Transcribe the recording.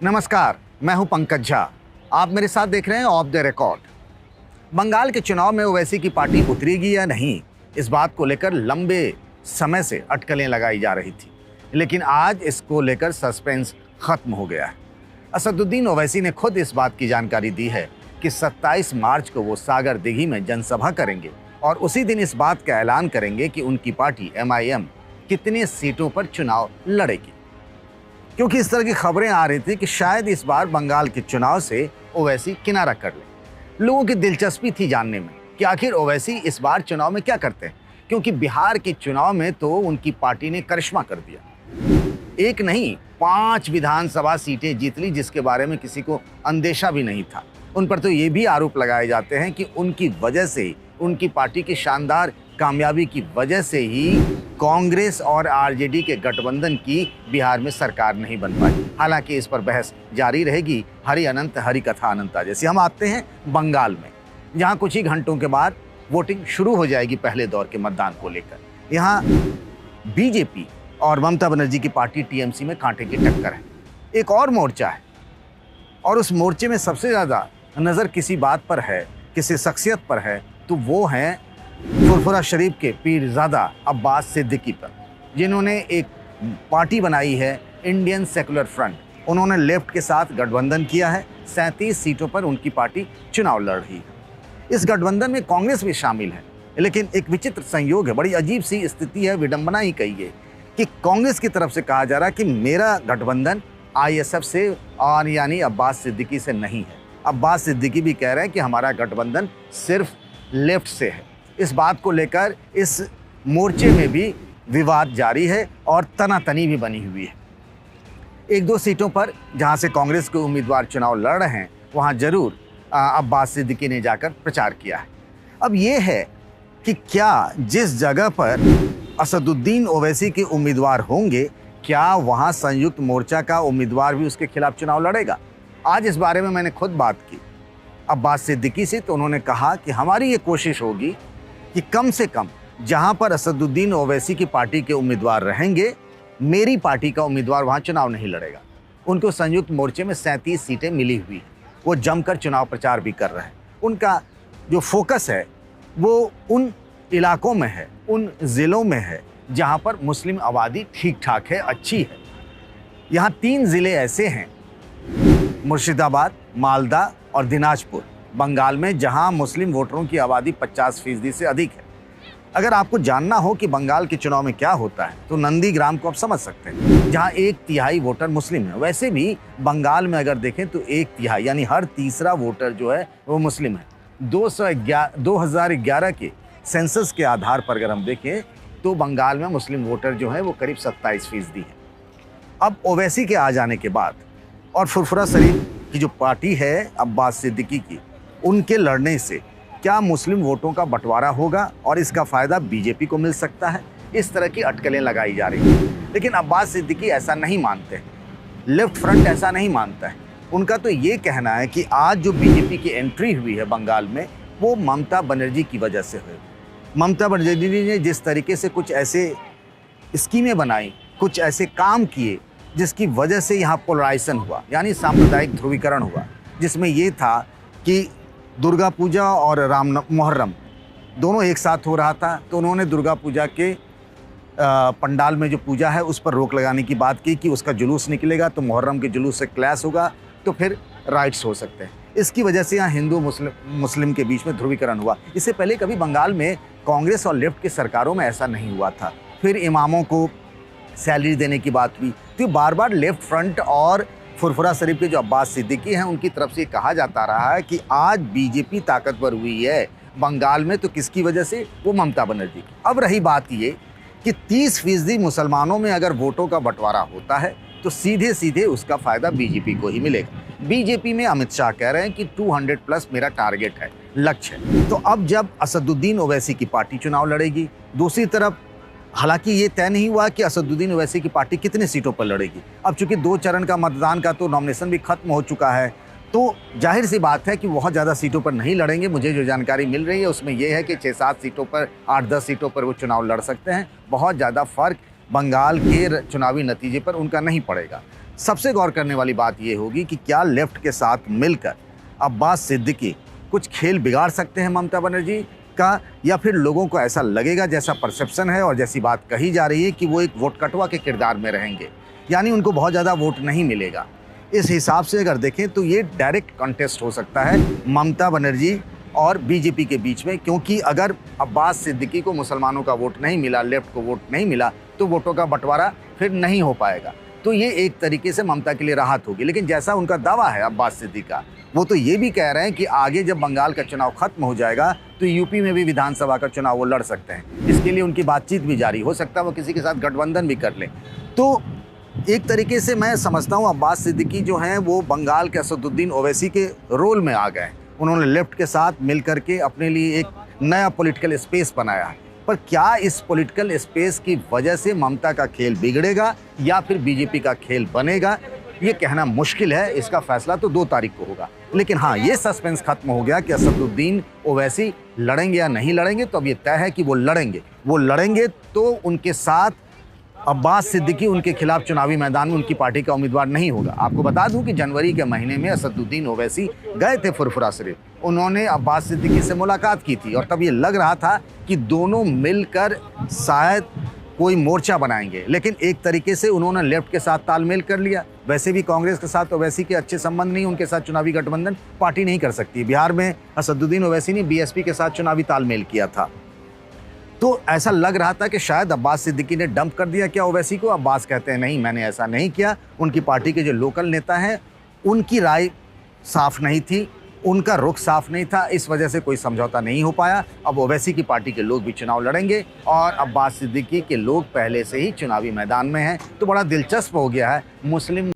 नमस्कार, मैं हूं पंकज झा। आप मेरे साथ देख रहे हैं ऑफ द रिकॉर्ड। बंगाल के चुनाव में ओवैसी की पार्टी उतरेगी या नहीं, इस बात को लेकर लंबे समय से अटकलें लगाई जा रही थी, लेकिन आज इसको लेकर सस्पेंस खत्म हो गया है। असदुद्दीन ओवैसी ने खुद इस बात की जानकारी दी है कि 27 मार्च को वो सागर दिघी में जनसभा करेंगे और उसी दिन इस बात का ऐलान करेंगे कि उनकी पार्टी MIM कितने सीटों पर चुनाव लड़ेगी। क्योंकि इस तरह की खबरें आ रही थी कि शायद इस बार बंगाल के चुनाव से ओवैसी किनारा कर ले। लोगों की दिलचस्पी थी जानने में कि आखिर ओवैसी इस बार चुनाव में क्या करते हैं, क्योंकि बिहार के चुनाव में तो उनकी पार्टी ने करिश्मा कर दिया। एक नहीं 5 विधानसभा सीटें जीत ली, जिसके बारे में किसी को अंदेशा भी नहीं था। उन पर तो ये भी आरोप लगाए जाते हैं कि उनकी वजह से, उनकी पार्टी की शानदार कामयाबी की वजह से ही कांग्रेस और RJD के गठबंधन की बिहार में सरकार नहीं बन पाई। हालांकि इस पर बहस जारी रहेगी। हरि अनंत हरि कथा अनंता जैसे। हम आते हैं बंगाल में, जहां कुछ ही घंटों के बाद वोटिंग शुरू हो जाएगी पहले दौर के मतदान को लेकर। यहाँ BJP और ममता बनर्जी की पार्टी TMC में कांटे की टक्कर है। एक और मोर्चा है और उस मोर्चे में सबसे ज़्यादा नज़र किसी बात पर है, किसी शख्सियत पर है, तो वो हैं फुरफुरा शरीफ के पीरजादा अब्बास सिद्दीकी पर, जिन्होंने एक पार्टी बनाई है इंडियन सेकुलर फ्रंट। उन्होंने लेफ्ट के साथ गठबंधन किया है। 37 सीटों पर उनकी पार्टी चुनाव लड़ रही है। इस गठबंधन में कांग्रेस भी शामिल है, लेकिन एक विचित्र संयोग है, बड़ी अजीब सी स्थिति है, विडंबना ही कहिए कि कांग्रेस की तरफ से कहा जा रहा है कि मेरा गठबंधन ISF से और यानी अब्बास सिद्दीकी से नहीं है। अब्बास सिद्दीकी भी कह रहे हैं कि हमारा गठबंधन सिर्फ लेफ्ट से है। इस बात को लेकर इस मोर्चे में भी विवाद जारी है और तनातनी भी बनी हुई है। 1-2 सीटों पर जहां से कांग्रेस के उम्मीदवार चुनाव लड़ रहे हैं, वहां जरूर अब्बास सिद्दीकी ने जाकर प्रचार किया है। अब ये है कि क्या जिस जगह पर असदुद्दीन ओवैसी के उम्मीदवार होंगे, क्या वहां संयुक्त मोर्चा का उम्मीदवार भी उसके खिलाफ चुनाव लड़ेगा? आज इस बारे में मैंने खुद बात की अब्बास सिद्दीकी से, तो उन्होंने कहा कि हमारी ये कोशिश होगी कि कम से कम जहां पर असदुद्दीन ओवैसी की पार्टी के उम्मीदवार रहेंगे, मेरी पार्टी का उम्मीदवार वहां चुनाव नहीं लड़ेगा। उनको संयुक्त मोर्चे में 37 सीटें मिली हुई हैं। वो जमकर चुनाव प्रचार भी कर रहे हैं। उनका जो फोकस है वो उन इलाकों में है, उन ज़िलों में है जहां पर मुस्लिम आबादी ठीक ठाक है, अच्छी है। यहाँ 3 ज़िले ऐसे हैं, मुर्शिदाबाद, मालदा और दिनाजपुर, बंगाल में, जहां मुस्लिम वोटरों की आबादी 50% से अधिक है। अगर आपको जानना हो कि बंगाल के चुनाव में क्या होता है, तो नंदीग्राम को आप समझ सकते हैं, जहां 1/3 वोटर मुस्लिम है। वैसे भी बंगाल में अगर देखें तो 1/3 यानी हर तीसरा वोटर जो है वो मुस्लिम है। 2011 के सेंसस के आधार पर अगर हम देखें तो बंगाल में मुस्लिम वोटर जो है वो करीब 27% है। अब ओवैसी के आ जाने के बाद और फुरफुरा शरीफ की जो पार्टी है अब्बास सिद्दीकी की, उनके लड़ने से क्या मुस्लिम वोटों का बंटवारा होगा और इसका फ़ायदा BJP को मिल सकता है? इस तरह की अटकलें लगाई जा रही हैं। लेकिन अब्बास सिद्दीकी ऐसा नहीं मानते, लेफ्ट फ्रंट ऐसा नहीं मानता है। उनका तो ये कहना है कि आज जो BJP की एंट्री हुई है बंगाल में, वो ममता बनर्जी की वजह से हुई। ममता बनर्जी ने जिस तरीके से कुछ ऐसे स्कीमें बनाई, कुछ ऐसे काम किए, जिसकी वजह से यहाँ पोलराइजेशन हुआ, यानी सांप्रदायिक ध्रुवीकरण हुआ, जिसमें ये था कि दुर्गा पूजा और मुहर्रम दोनों एक साथ हो रहा था। तो उन्होंने दुर्गा पूजा के पंडाल में जो पूजा है उस पर रोक लगाने की बात की कि उसका जुलूस निकलेगा तो मुहर्रम के जुलूस से क्लैश होगा, तो फिर राइट्स हो सकते हैं। इसकी वजह से यहाँ हिंदू मुस्लिम के बीच में ध्रुवीकरण हुआ। इससे पहले कभी बंगाल में कांग्रेस और लेफ्ट की सरकारों में ऐसा नहीं हुआ था। फिर इमामों को सैलरी देने की बात हुई, तो बार बार लेफ्ट फ्रंट और फुरफुरा शरीफ के जो अब्बास सिद्दीकी हैं, उनकी तरफ से कहा जाता रहा है कि आज BJP ताकतवर हुई है बंगाल में, तो किसकी वजह से? वो ममता बनर्जी की। अब रही बात ये कि 30% मुसलमानों में अगर वोटों का बंटवारा होता है तो सीधे सीधे उसका फ़ायदा BJP को ही मिलेगा। BJP में अमित शाह कह रहे हैं कि 200+ मेरा टारगेट है, लक्ष्य है। तो अब जब असदुद्दीन ओवैसी की पार्टी चुनाव लड़ेगी, दूसरी तरफ हालांकि ये तय नहीं हुआ कि असदुद्दीन ओवैसी की पार्टी कितने सीटों पर लड़ेगी। अब चूंकि 2 चरण का मतदान का तो नॉमिनेशन भी खत्म हो चुका है, तो जाहिर सी बात है कि बहुत ज़्यादा सीटों पर नहीं लड़ेंगे। मुझे जो जानकारी मिल रही है उसमें यह है कि 6-7 सीटों पर, 8-10 सीटों पर वो चुनाव लड़ सकते हैं। बहुत ज़्यादा फर्क बंगाल के चुनावी नतीजे पर उनका नहीं पड़ेगा। सबसे गौर करने वाली बात यह होगी कि क्या लेफ्ट के साथ मिलकर अब्बास सिद्दीकी कुछ खेल बिगाड़ सकते हैं ममता बनर्जी का, या फिर लोगों को ऐसा लगेगा, जैसा परसेप्शन है और जैसी बात कही जा रही है, कि वो एक वोट कटवा के किरदार में रहेंगे, यानी उनको बहुत ज़्यादा वोट नहीं मिलेगा। इस हिसाब से अगर देखें तो ये डायरेक्ट कॉन्टेस्ट हो सकता है ममता बनर्जी और बीजेपी के बीच में, क्योंकि अगर अब्बास सिद्दीकी को मुसलमानों का वोट नहीं मिला, लेफ्ट को वोट नहीं मिला, तो वोटों का बंटवारा फिर नहीं हो पाएगा। तो ये एक तरीके से ममता के लिए राहत होगी। लेकिन जैसा उनका दावा है अब्बास सिद्दीकी का, वो तो ये भी कह रहे हैं कि आगे जब बंगाल का चुनाव खत्म हो जाएगा तो यूपी में भी विधानसभा का चुनाव वो लड़ सकते हैं। इसके लिए उनकी बातचीत भी जारी हो सकता है, वो किसी के साथ गठबंधन भी कर लें। तो एक तरीके से मैं समझता हूँ अब्बास सिद्दीकी जो हैं वो बंगाल के असदुद्दीन ओवैसी के रोल में आ गए। उन्होंने लेफ्ट के साथ मिल करके अपने लिए एक नया पॉलिटिकल स्पेस बनाया है। पर क्या इस पॉलिटिकल स्पेस की वजह से ममता का खेल बिगड़ेगा या फिर बीजेपी का खेल बनेगा, ये कहना मुश्किल है। इसका फैसला तो 2 तारीख को होगा। लेकिन हाँ, ये सस्पेंस खत्म हो गया कि असदुद्दीन ओवैसी लड़ेंगे या नहीं लड़ेंगे। तो अब ये तय है कि वो लड़ेंगे। वो लड़ेंगे तो उनके साथ अब्बास सिद्दीकी उनके खिलाफ चुनावी मैदान में उनकी पार्टी का उम्मीदवार नहीं होगा। आपको बता दूं कि जनवरी के महीने में असदुद्दीन ओवैसी गए थे फुरफुरा शरीफ। उन्होंने अब्बास सिद्दीकी से मुलाकात की थी और तब ये लग रहा था कि दोनों मिलकर शायद कोई मोर्चा बनाएंगे। लेकिन एक तरीके से उन्होंने लेफ्ट के साथ तालमेल कर लिया। वैसे भी कांग्रेस के साथ ओवैसी के अच्छे संबंध नहीं, उनके साथ चुनावी गठबंधन पार्टी नहीं कर सकती। बिहार में असदुद्दीन ओवैसी ने बीएसपी के साथ चुनावी तालमेल किया था। तो ऐसा लग रहा था कि शायद अब्बास सिद्दीकी ने डंप कर दिया क्या ओवैसी को। अब्बास कहते हैं नहीं, मैंने ऐसा नहीं किया। उनकी पार्टी के जो लोकल नेता हैं उनकी राय साफ नहीं थी, उनका रुख साफ नहीं था, इस वजह से कोई समझौता नहीं हो पाया। अब ओवैसी की पार्टी के लोग भी चुनाव लड़ेंगे और अब्बास सिद्दीकी के लोग पहले से ही चुनावी मैदान में हैं। तो बड़ा दिलचस्प हो गया है मुस्लिम